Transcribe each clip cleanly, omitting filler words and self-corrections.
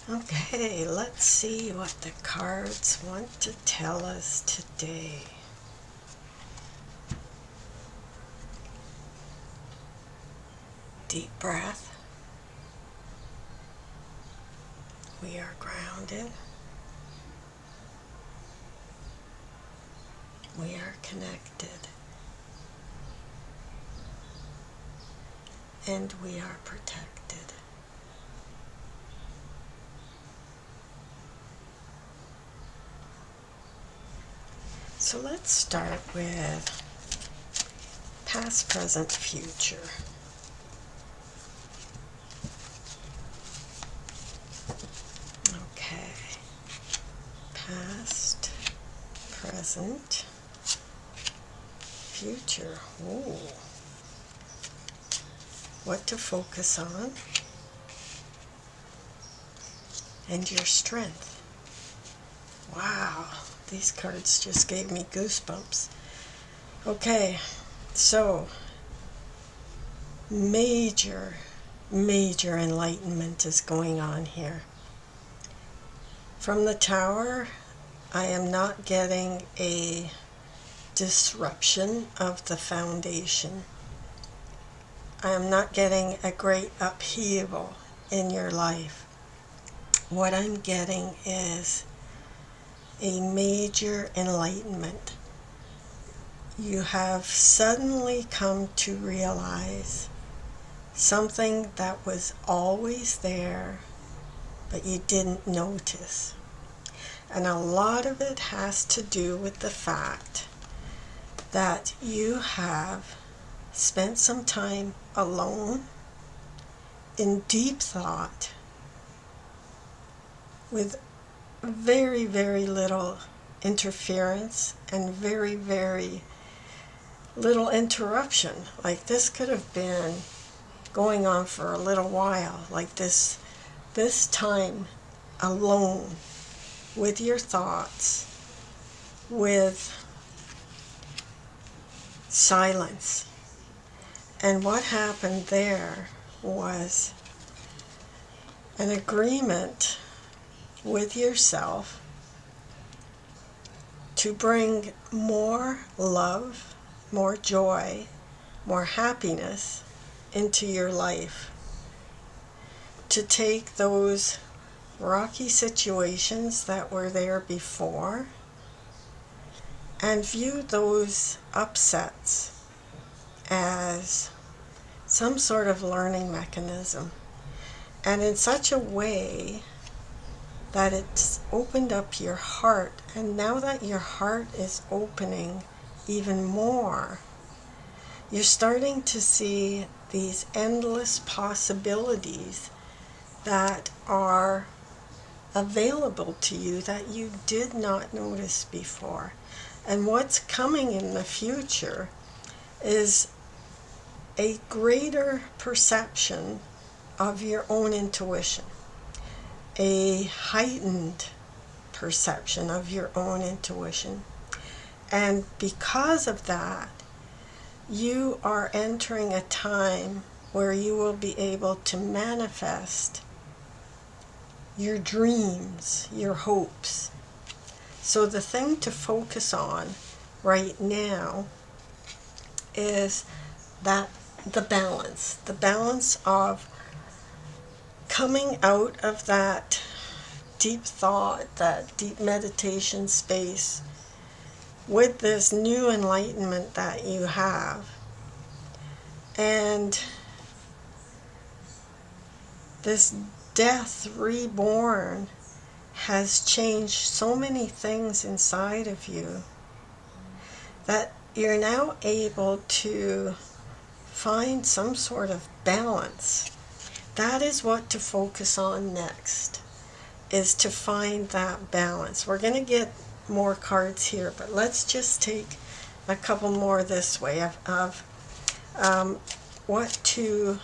Okay, let's see what the cards want to tell us today. Deep breath. We are grounded. We are connected. And we are protected. So let's start with past, present, future. Okay. Past, present, future. Ooh. What to focus on. And your strength. Wow, these cards just gave me goosebumps. Okay, so major enlightenment is going on here. From the Tower, I am not getting a disruption of the foundation. I am not getting a great upheaval in your life. What I'm getting is a major enlightenment. You have suddenly come to realize something that was always there, but you didn't notice. And a lot of it has to do with the fact that you have spent some time alone in deep thought with very, very little interference and very, very little interruption. Like this could have been going on for a little while, like this time alone with your thoughts, with silence. And what happened there was an agreement with yourself to bring more love, more joy, more happiness into your life. To take those rocky situations that were there before and view those upsets as some sort of learning mechanism, and in such a way that it's opened up your heart. And now that your heart is opening even more, you're starting to see these endless possibilities that are available to you that you did not notice before. And what's coming in the future is a greater perception of your own intuition, a heightened perception of your own intuition. And because of that, you are entering a time where you will be able to manifest your dreams, your hopes. So the thing to focus on right now is that the balance of coming out of that deep thought, that deep meditation space with this new enlightenment that you have. And this death reborn has changed so many things inside of you that you're now able to find some sort of balance. That is what to focus on next, is to find that balance. We're going to get more cards here, but let's just take a couple more this way of what to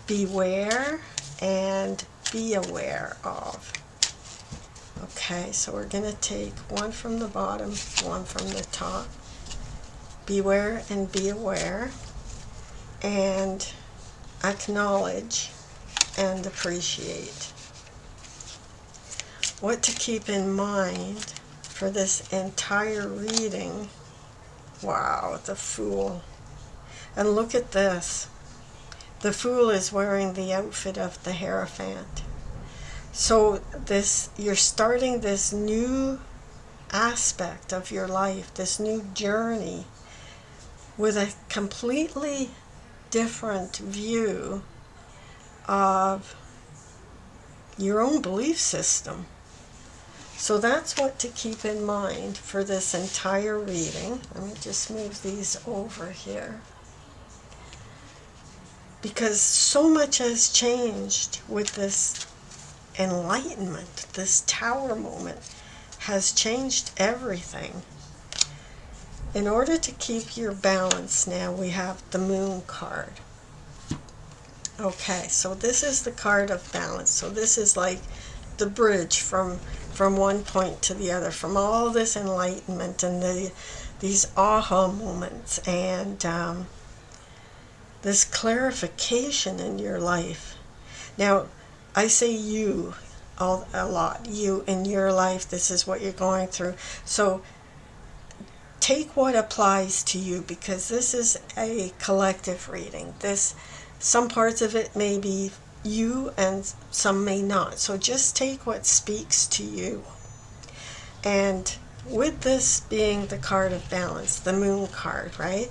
beware and be aware of. Okay, so we're going to take one from the bottom, one from the top. Beware and be aware, and acknowledge and appreciate. what to keep in mind for this entire reading. Wow, the Fool. And look at this. The Fool is wearing the outfit of the Hierophant. So you're starting this new aspect of your life, this new journey, with a completely different view of your own belief system. So that's what to keep in mind for this entire reading. Let me just move these over here. Because so much has changed with this enlightenment. This tower moment has changed everything. In order to keep your balance now, we have the Moon card. Okay, so this is the card of balance. So this is like the bridge from one point to the other, from all this enlightenment and these aha moments and this clarification in your life. Now, I say you a lot. You in your life, this is what you're going through. So take what applies to you, because this is a collective reading. Some parts of it may be you and some may not. So just take what speaks to you. And with this being the card of balance, the Moon card, right?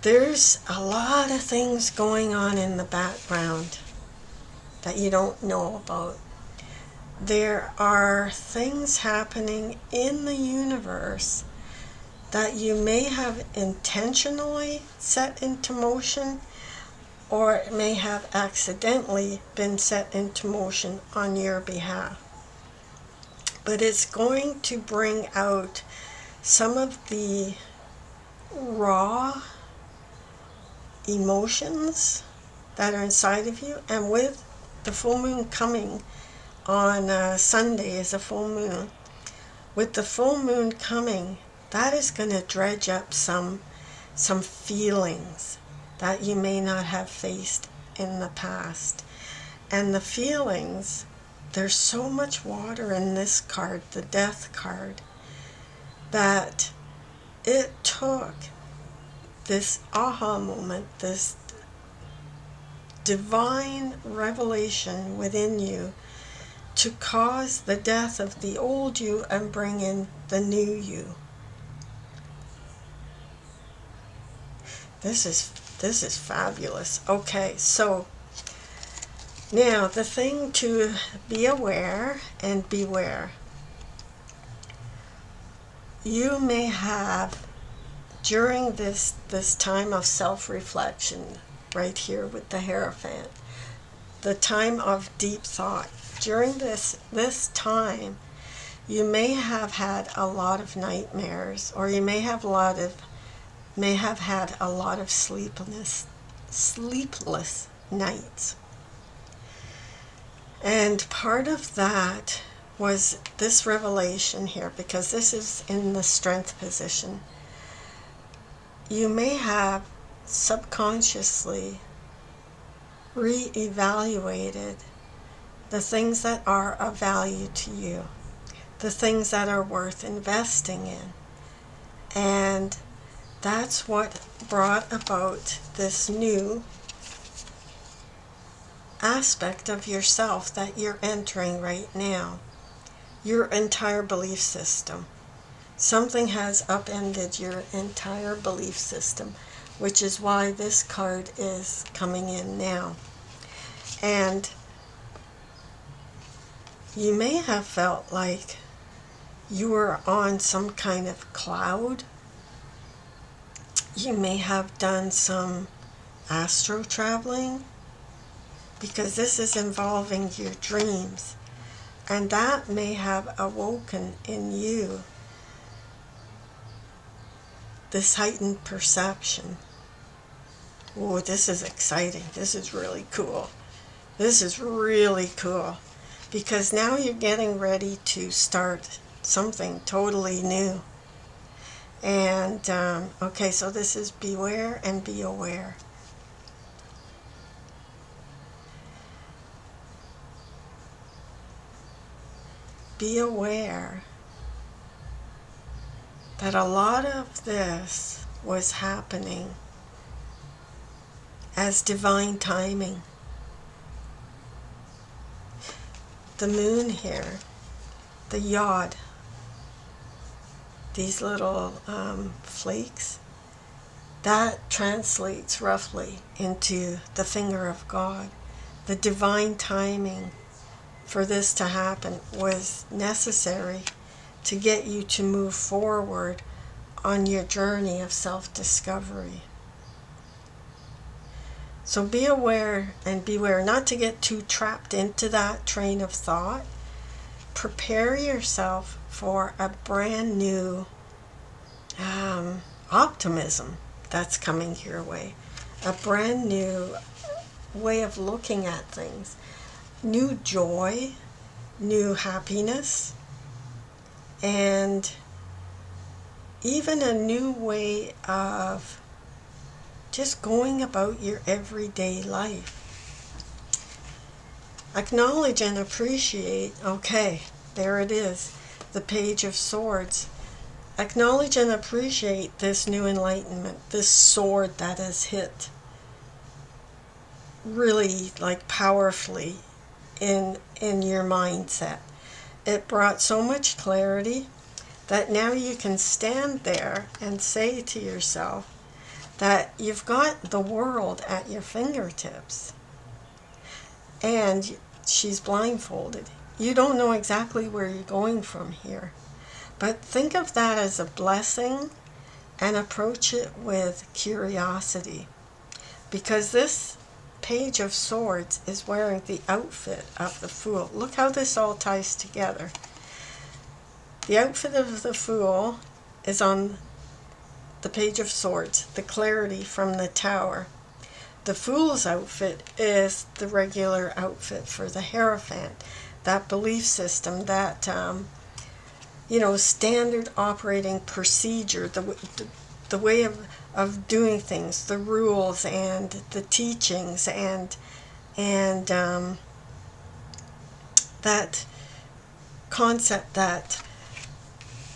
There's a lot of things going on in the background that you don't know about. There are things happening in the universe that you may have intentionally set into motion, or it may have accidentally been set into motion on your behalf. But it's going to bring out some of the raw emotions that are inside of you. And with the full moon coming on Sunday is a full moon. With the full moon coming, that is going to dredge up some feelings that you may not have faced in the past. And the feelings, there's so much water in this card, the Death card, that it took this aha moment, this divine revelation within you to cause the death of the old you and bring in the new you. This is fabulous. Okay, so now the thing to be aware and beware. You may have, during this time of self-reflection, right here with the Hierophant, the time of deep thought, during this time, you may have had a lot of nightmares, or you may have had a lot of sleepless nights. And part of that was this revelation here, because this is in the Strength position. You may have subconsciously re-evaluated the things that are of value to you, the things that are worth investing in. And that's what brought about this new aspect of yourself that you're entering right now. Your entire belief system. Something has upended your entire belief system, which is why this card is coming in now. And you may have felt like you were on some kind of cloud. You may have done some astro traveling, because this is involving your dreams. And that may have awoken in you this heightened perception. Oh, this is exciting. This is really cool. This is really cool. Because now you're getting ready to start something totally new. And, okay, so this is beware and be aware. be aware that a lot of this was happening as divine timing. The moon here, the yod, these little flakes, that translates roughly into the finger of God. The divine timing for this to happen was necessary to get you to move forward on your journey of self-discovery. So be aware, and beware not to get too trapped into that train of thought. Prepare yourself for a brand new optimism that's coming your way. A brand new way of looking at things. New joy, new happiness, and even a new way of just going about your everyday life. Acknowledge and appreciate, okay, there it is, the Page of Swords. Acknowledge and appreciate this new enlightenment, this sword that has hit really powerfully in your mindset. It brought so much clarity that now you can stand there and say to yourself that you've got the world at your fingertips. And she's blindfolded. You don't know exactly where you're going from here. But think of that as a blessing and approach it with curiosity. Because this Page of Swords is wearing the outfit of the Fool. Look how this all ties together. The outfit of the Fool is on the Page of Swords, the clarity from the Tower. The Fool's outfit is the regular outfit for the Hierophant, that belief system, that standard operating procedure, the way of doing things, the rules and the teachings, and that concept that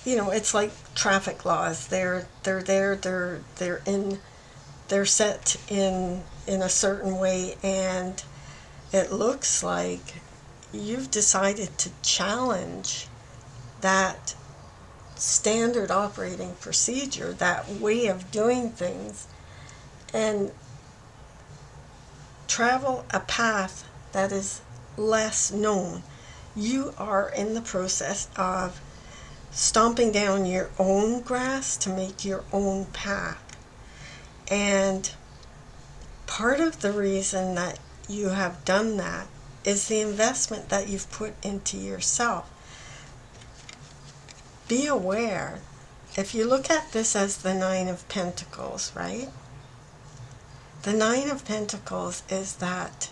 it's like traffic laws. They're set in a certain way, and it looks like you've decided to challenge that standard operating procedure, that way of doing things, and travel a path that is less known. You are in the process of stomping down your own grass to make your own path. And part of the reason that you have done that is the investment that you've put into yourself. Be aware, if you look at this as the Nine of Pentacles, right? The Nine of Pentacles is that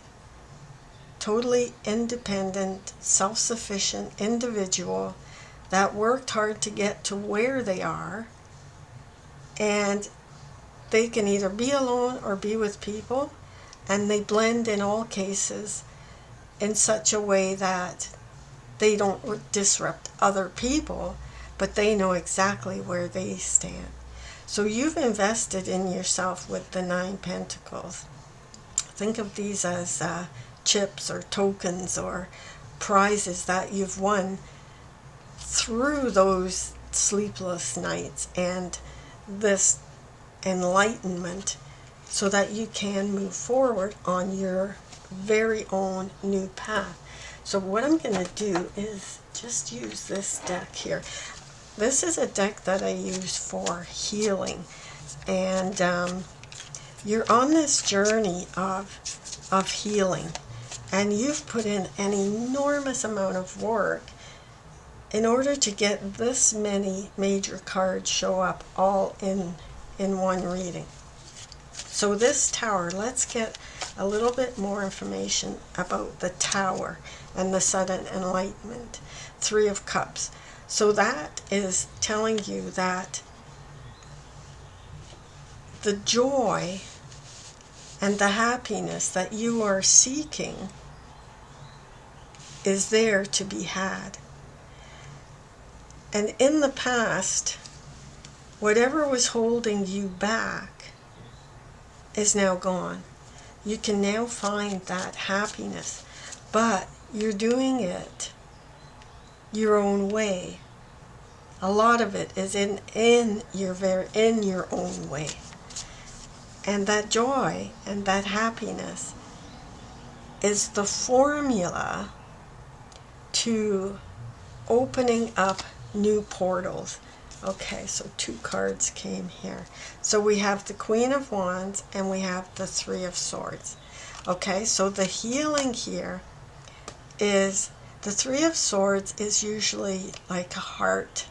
totally independent, self-sufficient individual that worked hard to get to where they are, and they can either be alone or be with people, and they blend in all cases in such a way that they don't disrupt other people, but they know exactly where they stand. So you've invested in yourself with the Nine Pentacles. Think of these as chips or tokens or prizes that you've won through those sleepless nights and this enlightenment, so that you can move forward on your very own new path. So what I'm going to do is just use this deck here. This is a deck that I use for healing, and you're on this journey of healing, and you've put in an enormous amount of work in order to get this many major cards show up all in one reading. So this Tower, let's get a little bit more information about the Tower and the sudden enlightenment. Three of Cups. So that is telling you that the joy and the happiness that you are seeking is there to be had. And in the past, whatever was holding you back is now gone. You can now find that happiness, but you're doing it your own way. A lot of it is in your own way. And that joy and that happiness is the formula to opening up new portals. Okay, so 2 cards came here. So we have the Queen of Wands and we have the Three of Swords. Okay, so the healing here is the Three of Swords is usually like a heart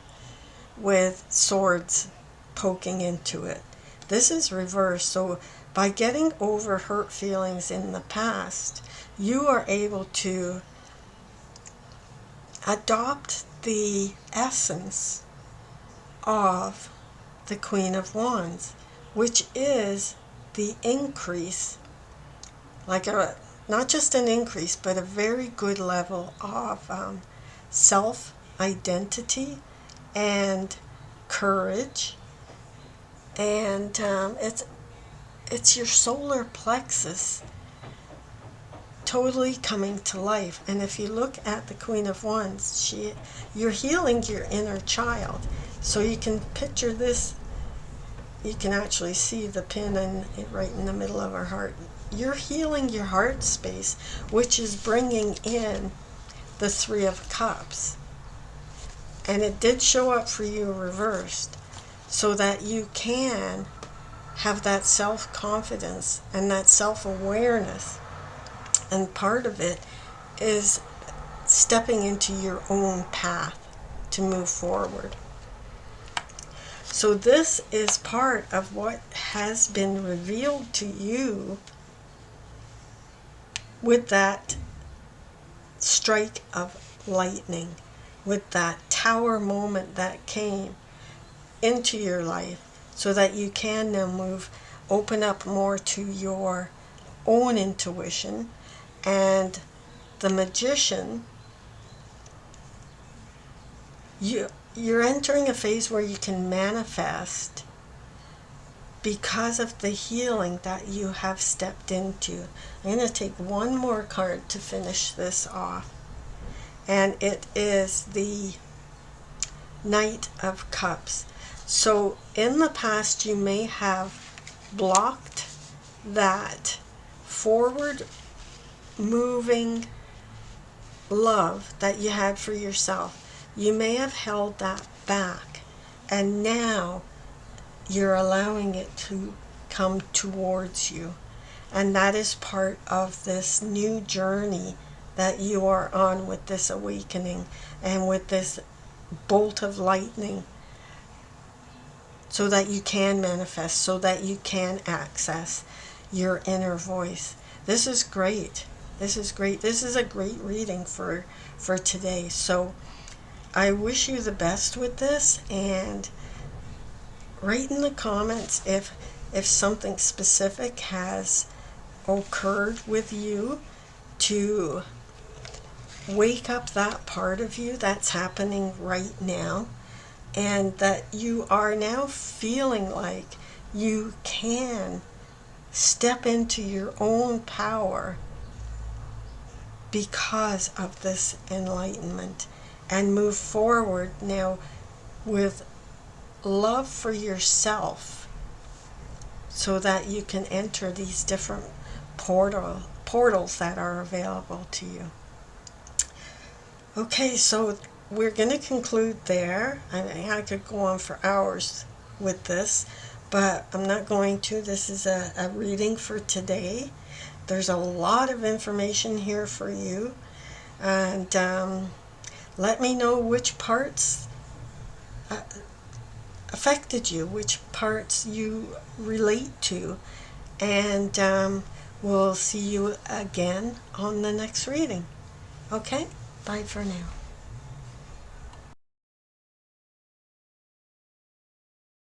with swords poking into it. This is reversed. So by getting over hurt feelings in the past, you are able to adopt the essence of the Queen of Wands, which is the increase, like not just an increase, but a very good level of self-identity and courage. And it's your solar plexus totally coming to life. And if you look at the Queen of Wands, you're healing your inner child. So you can picture this. You can actually see the pin right in the middle of her heart. You're healing your heart space, which is bringing in the Three of Cups. And it did show up for you reversed, so that you can have that self-confidence and that self-awareness. And part of it is stepping into your own path to move forward. So this is part of what has been revealed to you with that strike of lightning, with that tower moment that came into your life, so that you can now open up more to your own intuition. And the Magician, you're entering a phase where you can manifest because of the healing that you have stepped into. I'm going to take one more card to finish this off. And it is the Knight of Cups. So in the past, you may have blocked that forward moving love that you had for yourself. You may have held that back, and now you're allowing it to come towards you. And that is part of this new journey that you are on with this awakening and with this bolt of lightning, so that you can manifest, so that you can access your inner voice. This is great. This is great. This is a great reading for today. So I wish you the best with this, and write in the comments if something specific has occurred with you to wake up that part of you that's happening right now, and that you are now feeling like you can step into your own power because of this enlightenment, and move forward now with love for yourself, so that you can enter these different portals that are available to you. Okay, so we're going to conclude there. I could go on for hours with this, but I'm not going to. This is a reading for today. There's a lot of information here for you, and let me know which parts affected you, which parts you relate to, and we'll see you again on the next reading. Okay, bye for now.